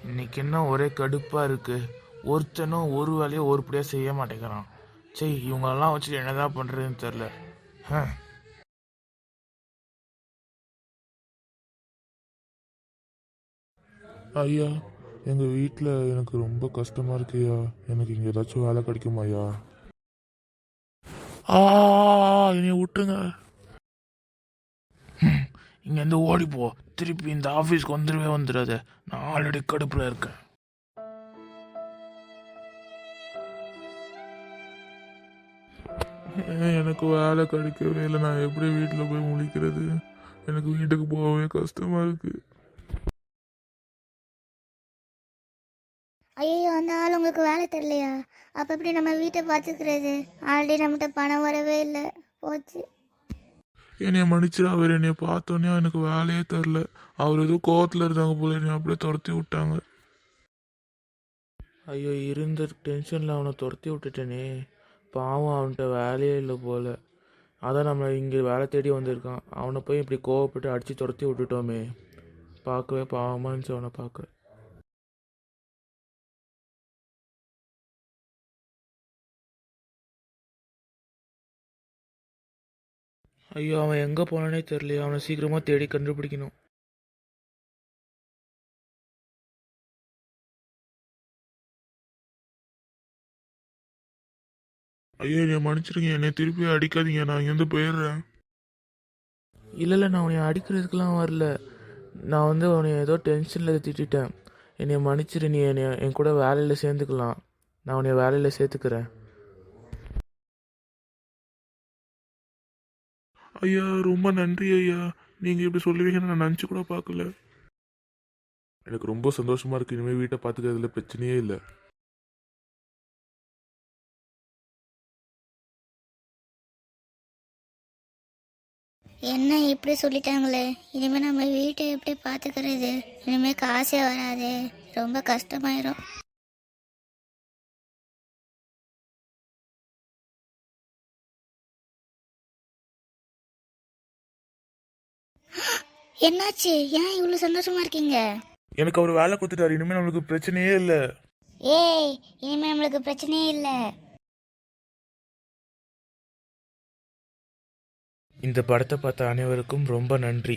இன்னைக்கு என்ன ஒரே கடுப்பாக இருக்கு. ஒருத்தனும் ஒரு வேலையை ஒருபடியாக செய்ய மாட்டேங்கிறான். சரி, இவங்களெல்லாம் வச்சுட்டு என்னதான் பண்ணுறதுன்னு தெரில. ஐயா, எங்கள் வீட்டில் எனக்கு ரொம்ப கஷ்டமாக இருக்குயா. எனக்கு இங்கே ஏதாச்சும் வேலை கிடைக்குமா ஐயா? என்னை விட்டுருங்க. இங்கேருந்து ஓடிப்போ. திருப்பி இந்த ஆஃபீஸ்க்கு வந்துடாத. நான் ஆல்ரெடி கடுப்பில் இருக்கேன். எனக்கு வேலை கிடைக்கவே இல்லை. நான் எப்படி வீட்டில் போய் முழிக்கிறது? எனக்கு வீட்டுக்கு போகவே கஷ்டமாக இருக்குது. ஐயோ, அந்த ஆள் உங்களுக்கு வேலை தரலையா? அப்போ எப்படி நம்ம வீட்டை பார்த்துக்கிறது? ஆல்ரெடி நம்மகிட்ட பணம் வரவே இல்லை, போச்சு. என்னைய மன்னிச்சிரு. அவர் என்னைய பார்த்தோன்னே எனக்கு வேலையே தரல. அவர் ஏதோ கோவத்தில் இருந்தாங்க போல, என்னை அப்படியே துரத்தி விட்டாங்க. ஐயோ, இருந்த டென்ஷனில் அவனை துரத்தி விட்டுட்டேனே. பாவம், அவன்கிட்ட வேலையே இல்லை போல். அதான் நம்ம இங்கே வேலை தேடி வந்திருக்கான். அவனை போய் இப்படி கோவப்பட்டு அடித்து துரத்தி விட்டுட்டோமே. பார்க்கவே பாவமாக இருந்துச்சு அவனை பார்க்க. ஐயோ, அவன் எங்கே போனானே தெரியலையே. அவனை சீக்கிரமாக தேடி கண்டுபிடிக்கணும். ஐயோ, என்னை மன்னிச்சிருங்க. என்னை திருப்பி அடிக்காதீங்க. நான் இங்கேருந்து போயிடுறேன். இல்லை, நான் உன்னை அடிக்கிறதுக்கெலாம் வரல. நான் உன்னை ஏதோ டென்ஷனில் திட்டேன். என்னை மன்னிச்சிரு. நீ என்னை என் கூட வேலையில் சேர்ந்துக்கலாம். நான் உன்னை வேலையில் சேர்த்துக்கிறேன். ஐயா, ரொம்ப நன்றி ஐயா. நீங்கள் இப்படி சொல்லுவீங்கன்னு நான் நினச்சி கூட பார்க்கல. எனக்கு ரொம்ப சந்தோஷமாக இருக்குது. இனிமேல் வீட்டை பார்த்துக்கிறதுல பிரச்சனையே இல்லை. என்ன இப்படி சொல்லிட்டாங்களே, இனிமேல் நம்ம வீட்டை எப்படி பார்த்துக்கிறது? இனிமேல் காசே வராது, ரொம்ப கஷ்டமாயிரும். என்னாச்சு? ஏன் இவ்வளோ சந்தோஷமா இருக்கீங்க? எனக்கு அவர் வேலை கொடுத்துட்டாரு. இனிமேல் நம்மளுக்கு பிரச்சனையே இல்லை. ஏய், இனிமேல் நம்மளுக்கு பிரச்சனையே இல்லை. இந்த படத்தை பார்த்த அனைவருக்கும் ரொம்ப நன்றி.